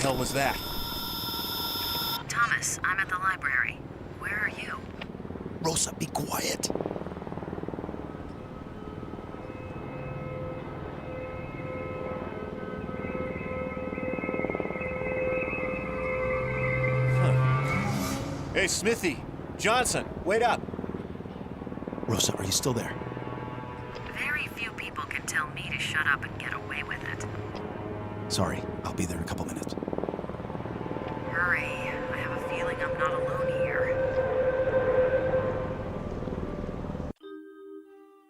hell was that? Thomas, I'm at the library. Where are you? Rosa, be quiet. Hey, Smithy! Johnson, wait up! Rosa, are you still there? Very few people can tell me to shut up and get away with it. Sorry, I'll be there in a couple minutes. Hurry. I have a feeling I'm not alone here.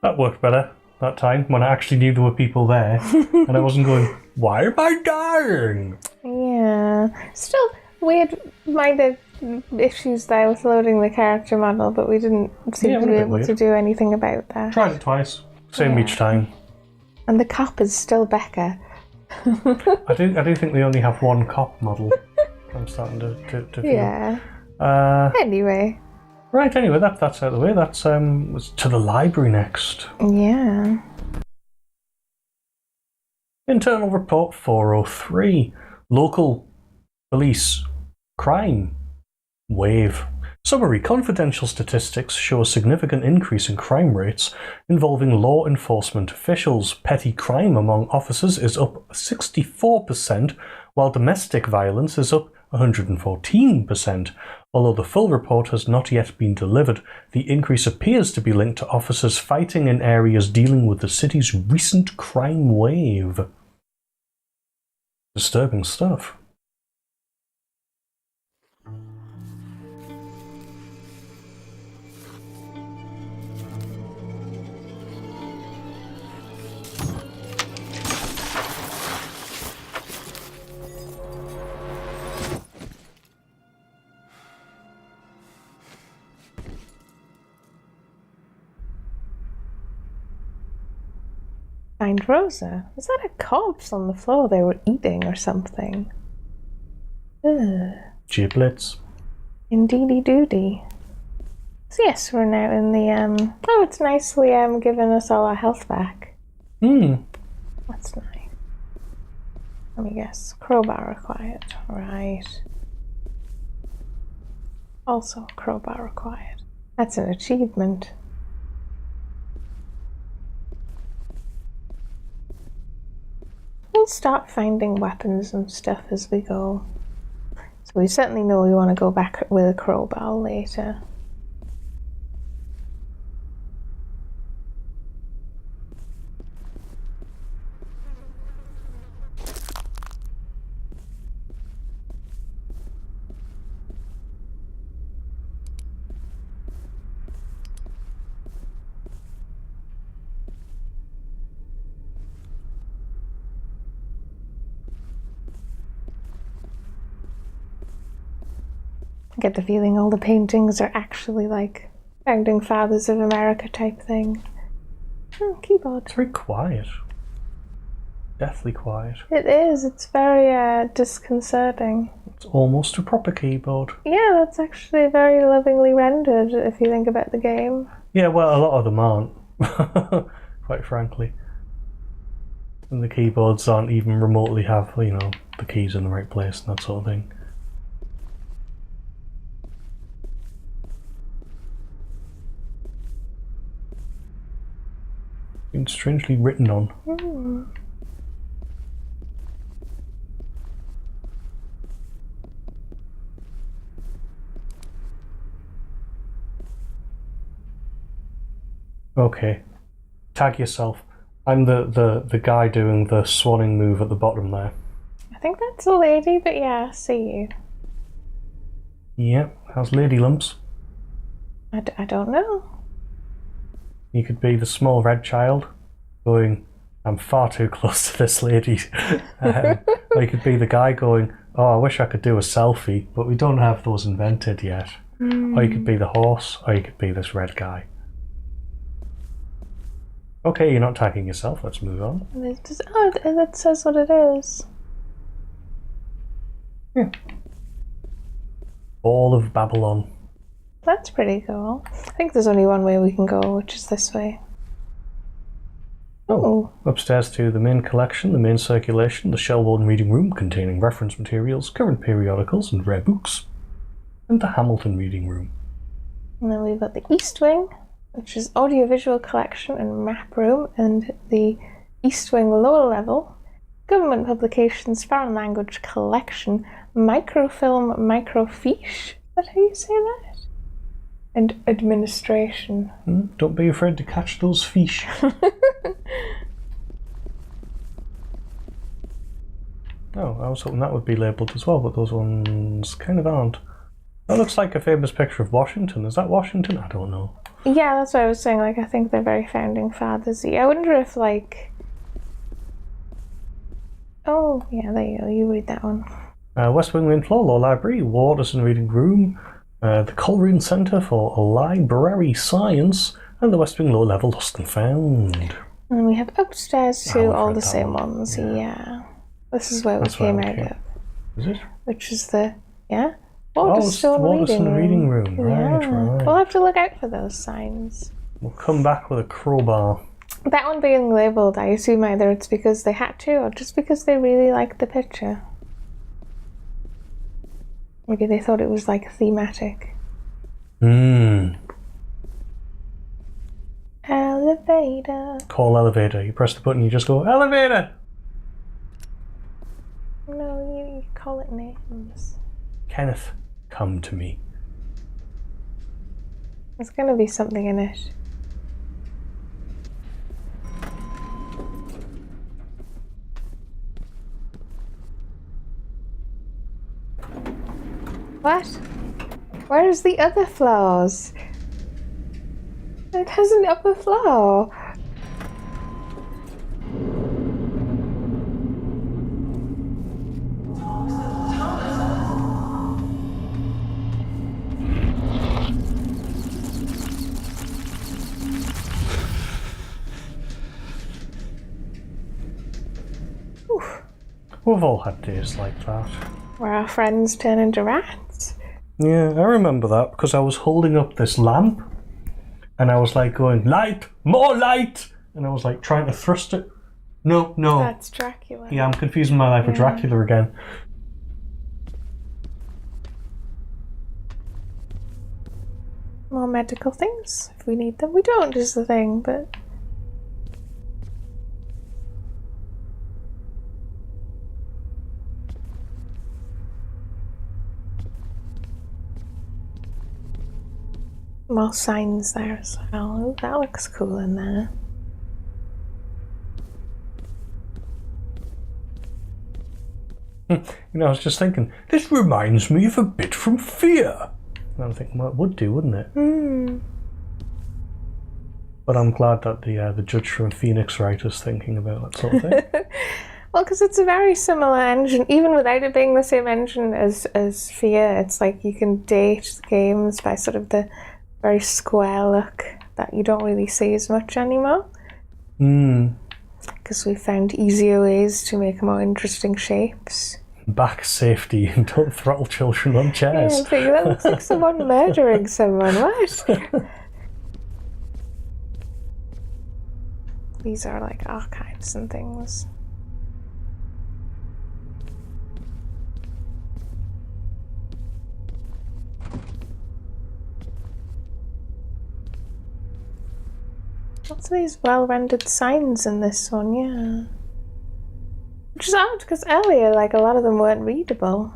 That worked better that time when I actually knew there were people there and I wasn't going, why am I dying? Yeah. Still, weird minded issues there with loading the character model, but we didn't seem to be able to do anything about that. Tried it twice. Same each time. And the cop is still Becca. I do think they only have one cop model. I'm starting to feel. Yeah. Anyway. Right, anyway, that's out of the way. That's to the library next. Yeah. Internal report 403. Local police crime wave. Summary: confidential statistics show a significant increase in crime rates involving law enforcement officials. Petty crime among officers is up 64%, while domestic violence is up 114%. Although the full report has not yet been delivered, the increase appears to be linked to officers fighting in areas dealing with the city's recent crime wave. Disturbing stuff. Find Rosa. Is that a corpse on the floor they were eating or something? Ugh. Giblets. Indeedy doody. So yes, we're now in the oh, it's nicely giving us all our health back. That's nice. Let me guess. Crowbar required. Right. Also crowbar required. That's an achievement. We'll start finding weapons and stuff as we go. So we certainly know we want to go back with a crowbar later. I get the feeling all the paintings are actually like Founding Fathers of America type thing. Oh, keyboard. It's very quiet. Deathly quiet. It is. It's very disconcerting. It's almost a proper keyboard. Yeah, that's actually very lovingly rendered if you think about the game. Yeah, well, a lot of them aren't, quite frankly. And the keyboards aren't even remotely have, you know, the keys in the right place and that sort of thing. Been strangely written on. Okay. Tag yourself. I'm the guy doing the swanning move at the bottom there. I think that's a lady, but yeah, I see you. Yep. How's Lady Lumps? I don't know. You could be the small red child going, I'm far too close to this lady. Or you could be the guy going, oh, I wish I could do a selfie, but we don't have those invented yet. Or you could be the horse, or you could be this red guy. Okay, you're not tagging yourself, let's move on. Oh, it says what it is. Yeah. All of Babylon. That's pretty cool. I think there's only one way we can go, which is this way. Oh, upstairs to the main collection, the main circulation, the Shelbourne reading room containing reference materials, current periodicals and rare books, and the Hamilton reading room. And then we've got the East Wing, which is audiovisual collection and map room, and the East Wing lower level, government publications, foreign language collection, microfilm, microfiche. Is that how you say that? And administration. Don't be afraid to catch those fish. Oh, I was hoping that would be labelled as well, but those ones kind of aren't. That looks like a famous picture of Washington. Is that Washington? I don't know. Yeah, that's what I was saying. Like, I think they're very founding fathers-y. I wonder if, like... Oh, yeah, there you go. You read that one. West Wing main floor, Law Library, Waterson Reading Room, the Coleraine Centre for Library Science, and the West Wing lower level Lost and Found. And we have upstairs too, all the same one. ones. Yeah. This is where we came out of. Is it? Which is the... Yeah? Waterstone Reading Room. Right, Yeah. right. We'll have to look out for those signs. We'll come back with a crowbar. That one being labelled, I assume either it's because they had to or just because they really liked the picture. Maybe they thought it was like thematic. Elevator. Call elevator. You press the button, you just go, elevator! No, you call it names. Kenneth, come to me. There's gonna be something in it. What? Where's the other floors? It has an upper floor. We've all had days like that. Where our friends turn into rats. Yeah, I remember that because I was holding up this lamp and I was like going, light, more light! And I was like trying to thrust it. No. That's Dracula. Yeah, I'm confusing my life with Dracula again. More medical things if we need them. We don't, is the thing, but... More signs there as well. Ooh, that looks cool in there. You know, I was just thinking, this reminds me of a bit from Fear. And I'm thinking, well, it would do, wouldn't it? But I'm glad that the judge from Phoenix Wright is thinking about that sort of thing. Well, because it's a very similar engine, even without it being the same engine as Fear. It's like you can date games by sort of the very square look that you don't really see as much anymore. Because we found easier ways to make more interesting shapes. Back safety and don't throttle children on chairs. Yeah, I think that looks like someone murdering someone. What? These are like archives and things. Lots of these well-rendered signs in this one, yeah. Which is odd, because earlier, like, a lot of them weren't readable.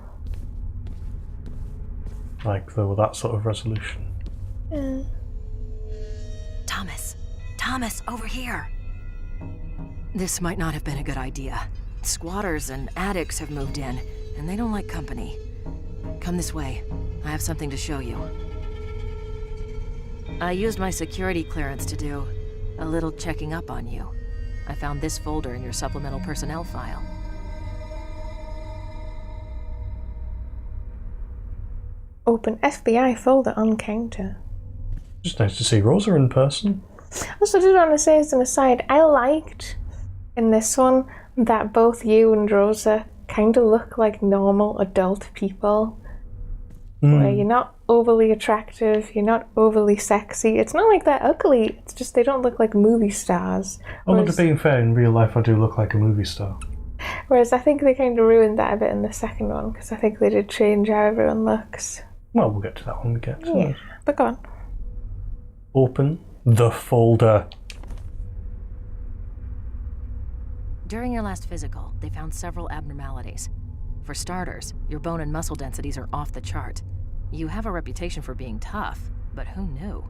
Like, they were that sort of resolution. Yeah. Thomas, over here. This might not have been a good idea. Squatters and addicts have moved in, and they don't like company. Come this way. I have something to show you. I used my security clearance to do a little checking up on you. I found this folder in your supplemental personnel file. Open FBI folder on counter. Just nice to see Rosa in person. Also, I did want to say as an aside, I liked in this one that both you and Rosa kind of look like normal adult people. where you're not overly attractive, you're not overly sexy. It's not like they're ugly, it's just they don't look like movie stars. Although to being fair, in real life I do look like a movie star. Whereas I think they kind of ruined that a bit in the second one, because I think they did change how everyone looks. Well, we'll get to that when we get to it. But go on. Open the folder. During your last physical, they found several abnormalities. For starters, your bone and muscle densities are off the chart. You have a reputation for being tough, but who knew?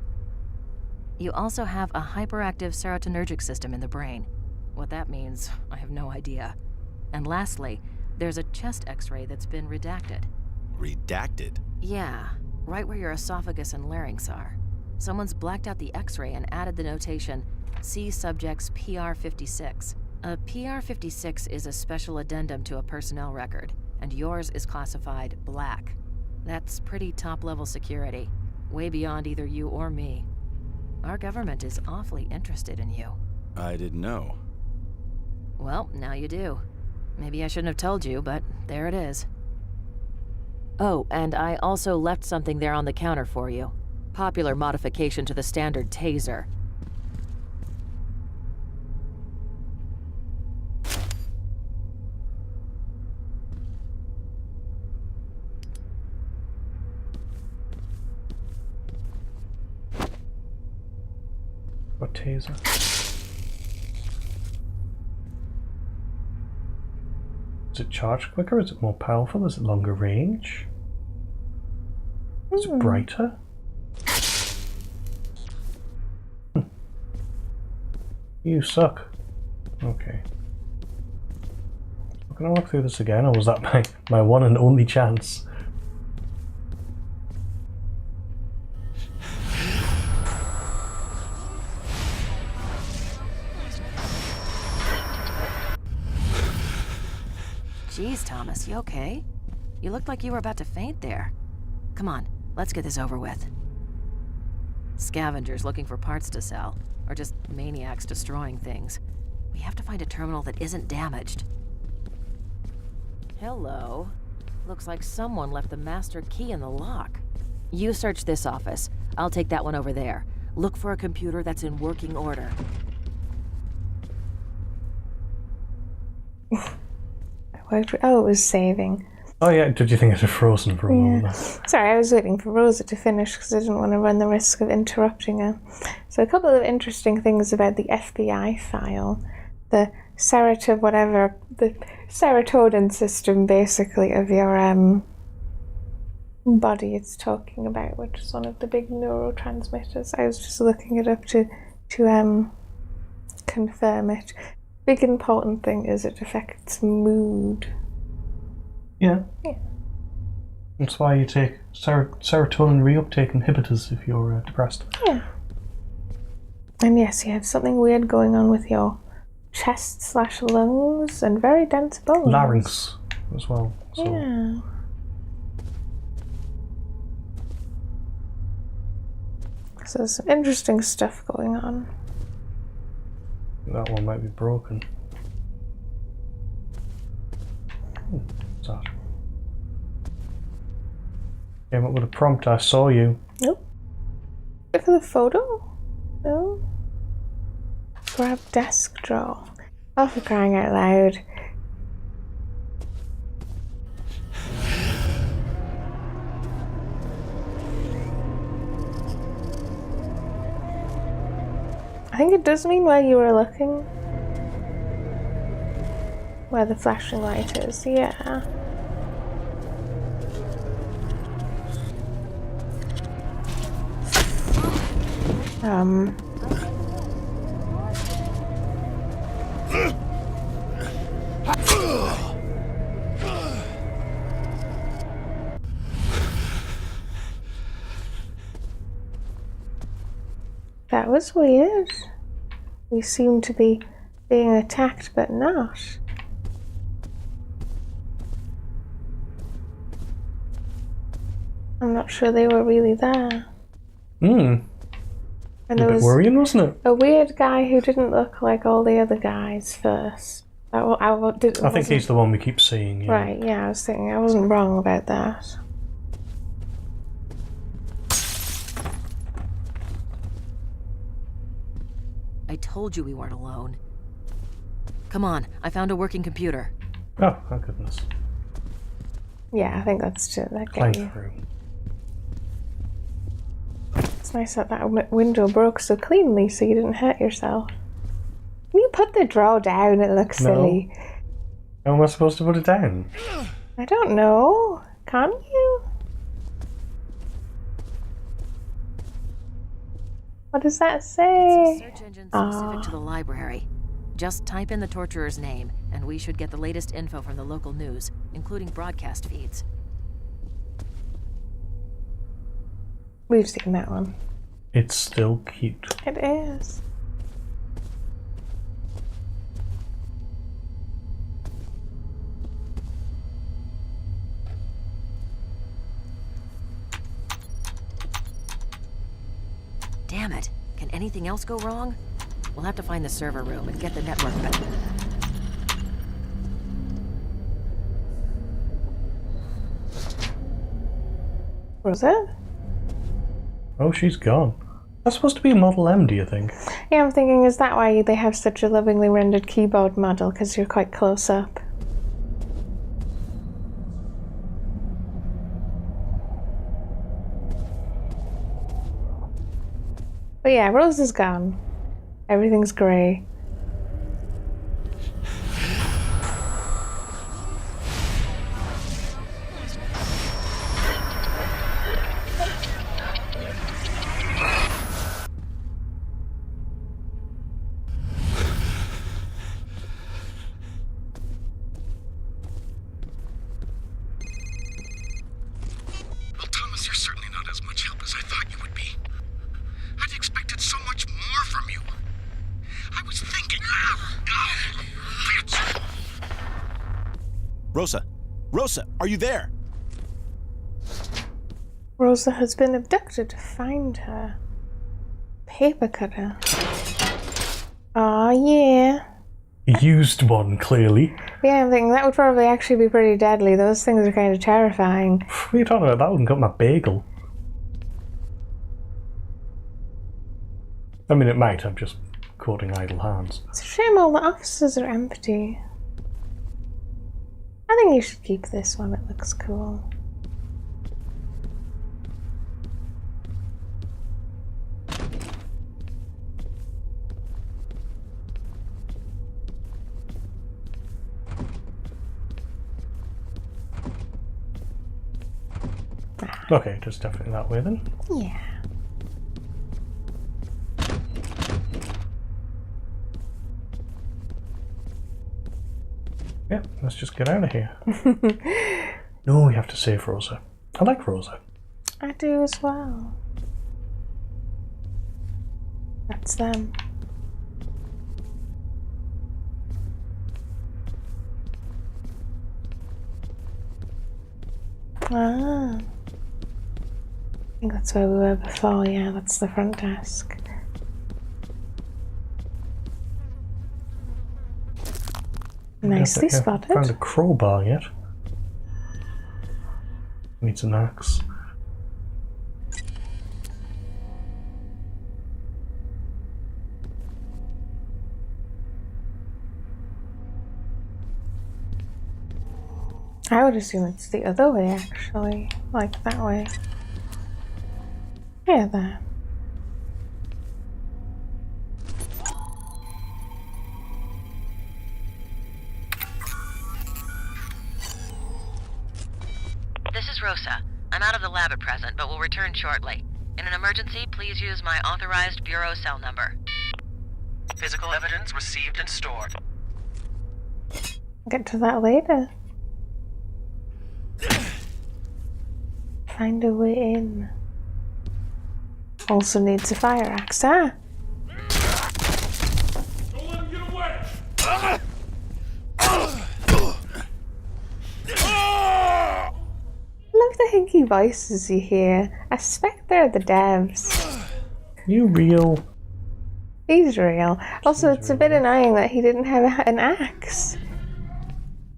You also have a hyperactive serotonergic system in the brain. What that means, I have no idea. And lastly, there's a chest x-ray that's been redacted. Redacted? Yeah, right where your esophagus and larynx are. Someone's blacked out the x-ray and added the notation, see subject's PR56. A PR56 is a special addendum to a personnel record, and yours is classified black. That's pretty top-level security, way beyond either you or me. Our government is awfully interested in you. I didn't know. Well, now you do. Maybe I shouldn't have told you, but there it is. Oh, and I also left something there on the counter for you. Popular modification to the standard taser. What taser? Is it charged quicker? Is it more powerful? Is it longer range? Is it brighter? You suck. Okay. Can I walk through this again, or was that my one and only chance? Jeez, Thomas, you okay? You looked like you were about to faint there. Come on, let's get this over with. Scavengers looking for parts to sell, or just maniacs destroying things. We have to find a terminal that isn't damaged. Hello. Looks like someone left the master key in the lock. You search this office. I'll take that one over there. Look for a computer that's in working order. Oh, it was saving. Oh yeah, did you think it had frozen for a moment? Sorry, I was waiting for Rosa to finish because I didn't want to run the risk of interrupting her. So a couple of interesting things about the FBI file. The the serotonin system basically of your body it's talking about, which is one of the big neurotransmitters. I was just looking it up to confirm it. Big important thing is it affects mood. Yeah. That's why you take serotonin reuptake inhibitors if you're depressed. Yeah. And yes, you have something weird going on with your chest/lungs and very dense bones. Larynx as well. So. Yeah. So there's some interesting stuff going on. That one might be broken. What's that? Came up with a prompt, I saw you. Nope. Look for the photo? No. Grab desk drawer. Oh, for crying out loud. I think it does mean where you were looking. Where the flashing light is, yeah. That was weird. We seem to be being attacked, but not. I'm not sure they were really there. And there a bit was worrying, wasn't it? a weird guy who didn't look like all the other guys first. I think he's the one we keep seeing. Yeah. Right, yeah, I was thinking I wasn't wrong about that. I told you we weren't alone. Come on, I found a working computer. Oh, my goodness. Yeah, I think that's to that Climb get you. through. It's nice that that window broke so cleanly so you didn't hurt yourself. Can you put the drawer down? It looks silly. How am I supposed to put it down? I don't know. Can you? What does that say? It's a search engine specific to the library. Just type in the torturer's name, and we should get the latest info from the local news, including broadcast feeds. We've seen that one. It's still cute. It is. Damn it. Can anything else go wrong? We'll have to find the server room and get the network back. Rosa? Oh, she's gone. That's supposed to be a Model M, do you think? Yeah, I'm thinking, is that why they have such a lovingly rendered keyboard model? Because you're quite close up. But yeah, Rose is gone. Everything's grey. Well, Thomas, you're certainly not as much help as I thought you would be. I'd expected so much more from you. I was thinking... Rosa! Rosa, are you there? Rosa has been abducted. Find her. Paper cutter. Aw, yeah. Used one, clearly. Yeah, I'm thinking that would probably actually be pretty deadly. Those things are kind of terrifying. What are you talking about? That wouldn't cut my bagel. I mean, it might. I'm just quoting idle hands. It's a shame all the offices are empty. I think you should keep this one. It looks cool. Okay, just definitely that way then. Yeah. Yeah, let's just get out of here. No, we have to save Rosa. I like Rosa. I do as well. That's them. Ah. I think that's where we were before. Yeah, that's the front desk. Nicely I haven't found a spotted. crowbar yet. Needs an axe. I would assume it's the other way, actually. Like that way. Yeah, there. This is Rosa. I'm out of the lab at present, but will return shortly. In an emergency, please use my authorized bureau cell number. Physical evidence received and stored. I'll get to that later. Find a way in. Also needs a fire axe, huh? Don't let him get away! Love the hinky voices you hear. I suspect they're the devs. You real? He's real. Also, it's a bit annoying that he didn't have an axe.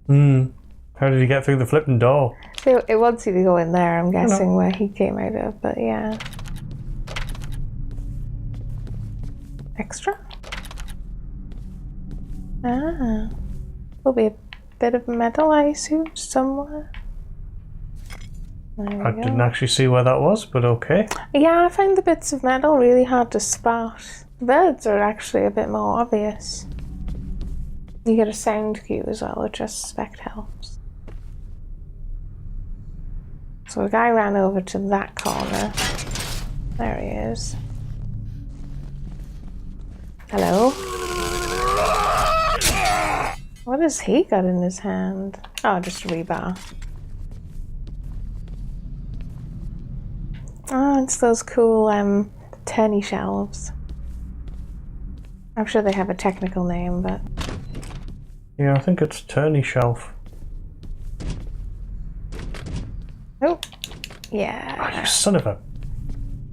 How did he get through the flipping door? So it wants you to go in there, I'm guessing, where he came out of, but yeah. Extra? Ah. There'll be a bit of metal, I assume, somewhere. There we I go. didn't actually see where that was, but okay. Yeah, I find the bits of metal really hard to spot. The birds are actually a bit more obvious. You get a sound cue as well, which I suspect helps. So the guy ran over to that corner. There he is. Hello? What has he got in his hand? Oh, just rebar. Oh, it's those cool turny shelves. I'm sure they have a technical name, but... Yeah, I think it's Turney Shelf. Oh, Oh, yeah. you son of a...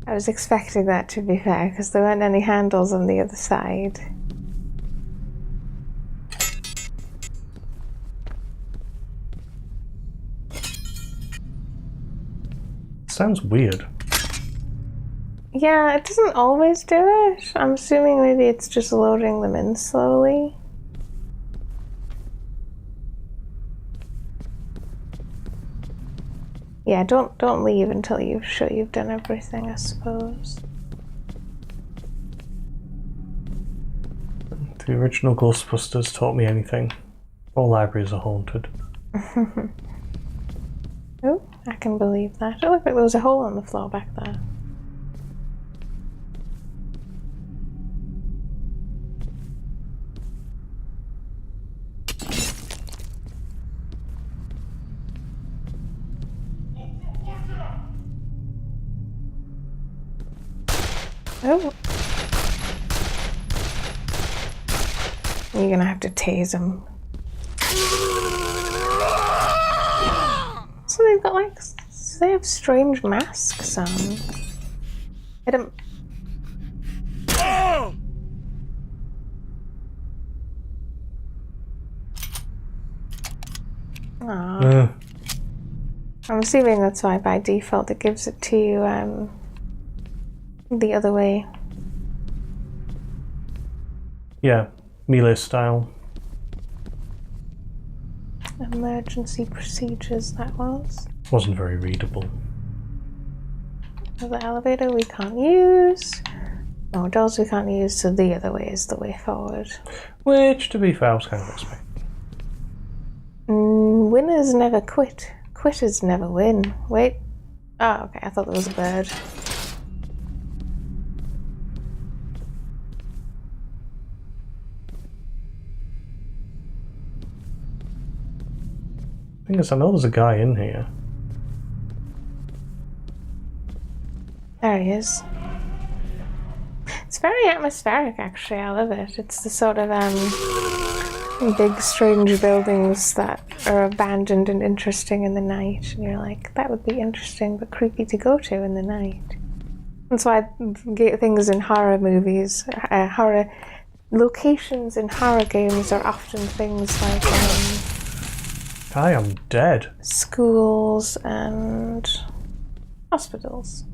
I was expecting that, to be fair, because there weren't any handles on the other side. Sounds weird. Yeah, it doesn't always do it. I'm assuming maybe it's just loading them in slowly. Yeah, don't leave until you're sure you've done everything, I suppose. If the original Ghostbusters taught me anything, all libraries are haunted. Oh, I can believe that. It looked like there was a hole on the floor back there. Oh. You're gonna have to tase him. So they've got like, they have strange masks on. I don't... Aww. I'm assuming that's why by default it gives it to you the other way. Yeah, melee style. Emergency procedures, that was. Wasn't very readable. The elevator we can't use. No, doors we can't use, so the other way is the way forward. Which, to be fair, I was kind of expecting. Winners never quit. Quitters never win. Wait. Oh, okay, I thought there was a bird. Thing is, I know there's a guy in here. There he is. It's very atmospheric, actually. I love it. It's the sort of big, strange buildings that are abandoned and interesting in the night, and you're like, that would be interesting but creepy to go to in the night. That's why things in horror movies, horror locations in horror games are often things like I am dead. schools and hospitals.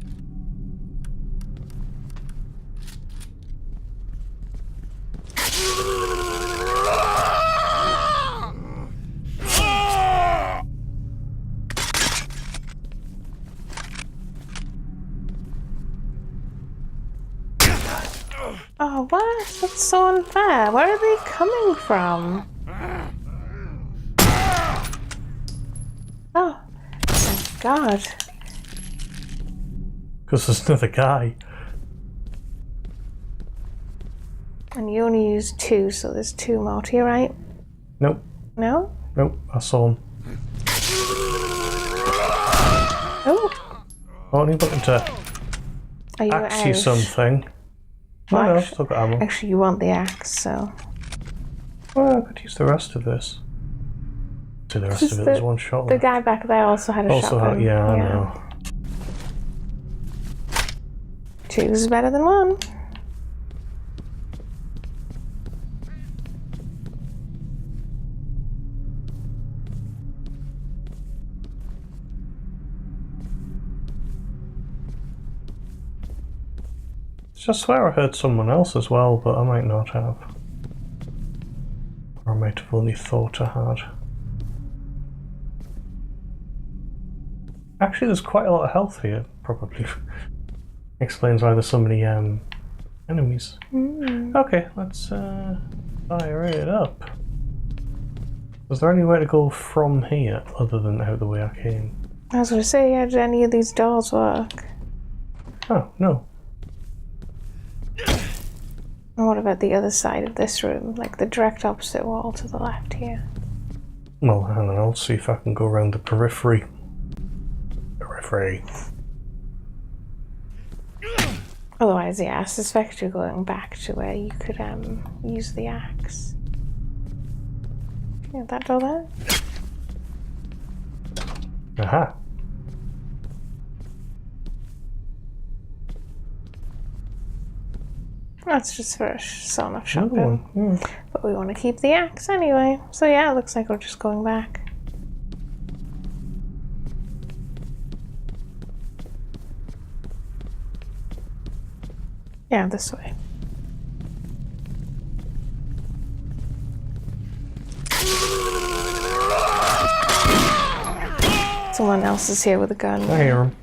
Oh, what? That's so unfair. Where are they coming from? Oh, thank God. Because there's another guy. And you only used 2, so there's 2 more to your right. Nope. No? Nope, I saw him. Oh, Only looking to are you axe you out? something. No, Well, no, actually- still got ammo. Actually, you want the axe, so... Well, I could use the rest of this. See, the rest This of is it was one shot. The guy back there also had a Also, shotgun. yeah, I know. 2 is better than 1. I swear I heard someone else as well, but I might not have. Or I might have only thought I had. Actually, there's quite a lot of health here, probably. Explains why there's so many enemies. Okay, let's fire it up. Was there any way to go from here other than out the way I came? I was going to say, yeah, did any of these doors work? Oh, no. And what about the other side of this room? Like the direct opposite wall to the left here? Well, hang on, I'll see if I can go around the periphery. Otherwise, yeah, I suspect you're going back to where you could use the axe. Yeah, that door there? Aha. That's just for sawn off Another shopping. one. But we want to keep the axe anyway. So yeah, it looks like we're just going back. Yeah, this way. Someone else is here with a gun. I hear him.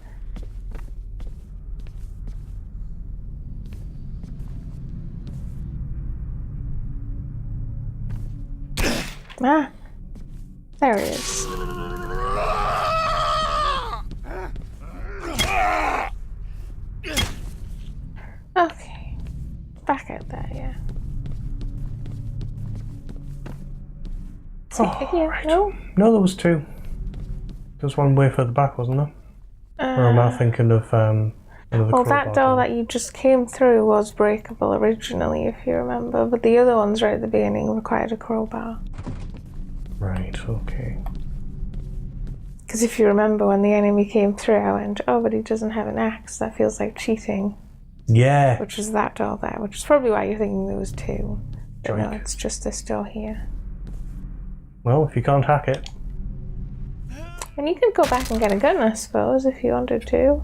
Ah, there he is. Okay, back out there, yeah. Right. No, there was two. There was one way further back, wasn't there? Or am I thinking of well, that door that you just came through was breakable originally, if you remember, but the other ones right at the beginning required a crowbar. Right, okay. Because if you remember when the enemy came through, I went, oh, but he doesn't have an axe, that feels like cheating. Yeah. Which was that door there, which is probably why you're thinking there was two. But no, Joink. it's just this door here. Well, if you can't hack it. And you could go back and get a gun, I suppose, if you wanted to.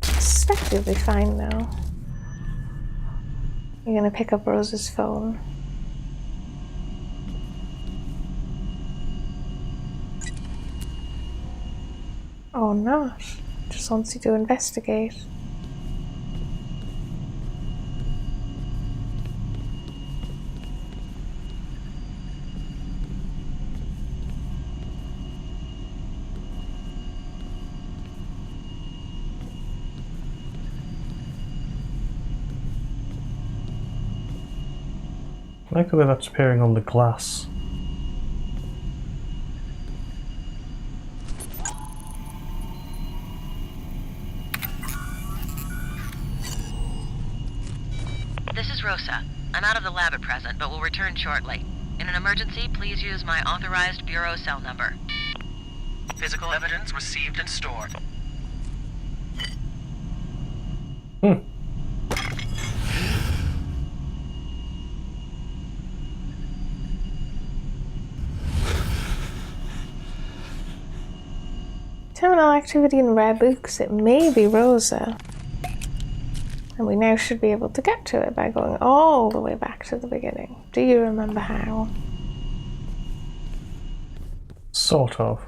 I suspect you'll be fine now. You're gonna pick up Rosa's phone. Oh, not. Just wants you to investigate. I like the way that's appearing on the glass. This is Rosa. I'm out of the lab at present, but will return shortly. In an emergency, please use my authorized bureau cell number. Physical evidence received and stored. Terminal activity in rare books. It may be Rosa. And we now should be able to get to it by going all the way back to the beginning. Do you remember how? Sort of.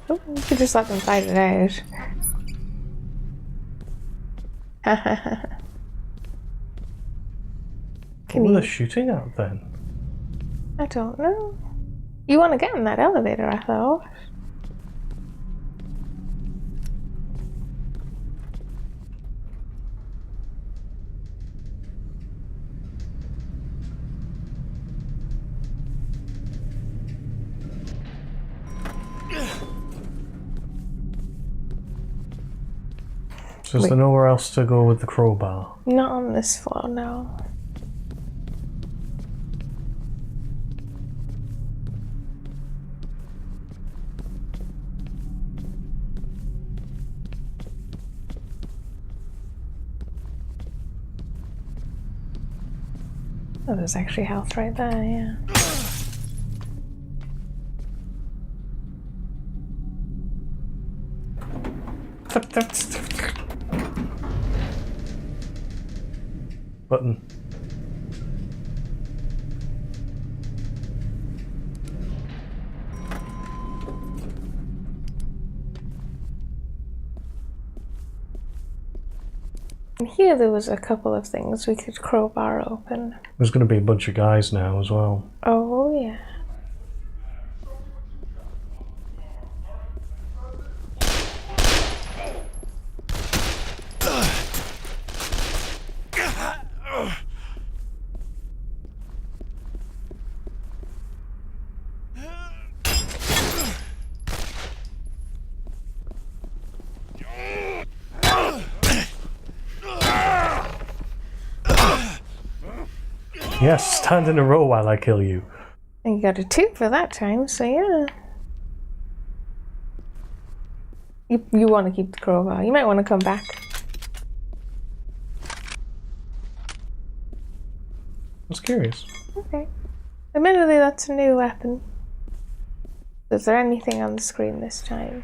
Oh, you could just let them fight it out. What were they shooting at then? I don't know. You want to get in that elevator, I thought. So is there nowhere else to go with the crowbar? Not on this floor, no. Oh, there's actually health right there, yeah. Button. And here there was a couple of things we could crowbar open. There's going to be a bunch of guys now as well. Oh, yeah. Yes, stand in a row while I kill you. And you got a 2 for that time, so yeah. You want to keep the crowbar. You might want to come back. I was curious. Okay. Admittedly, that's a new weapon. Is there anything on the screen this time?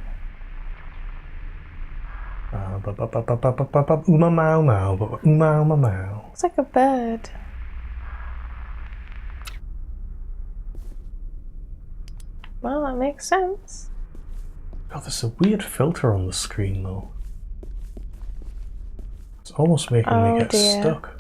It's like a bird. Well, that makes sense. God, there's a weird filter on the screen though. It's almost making me get stuck.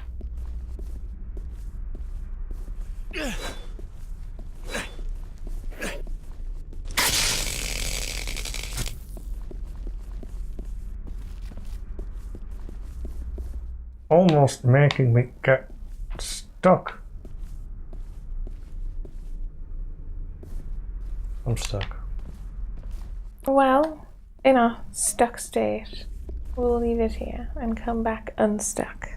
Almost making me get stuck. I'm stuck. Well, in our stuck state, we'll leave it here and come back unstuck.